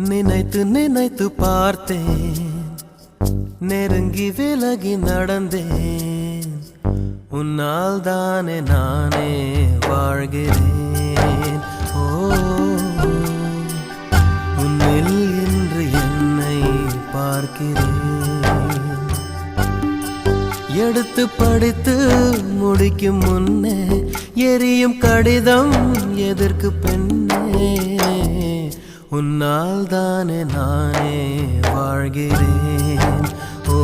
நினைத்து நினைத்து பார்த்தேன், நெருங்கி விலகி நடந்தேன். உன்னால் தானே நானே வாழ்கிறேன். ஓ, உன்னில் இன்று என்னை பார்க்கிறேன். எடுத்து படித்து முடிக்கும் முன்னே எரியும் கடிதம் எதற்கு பெண்ணே? உன்னால் தானே நானே வாழ்கிறேன். ஓ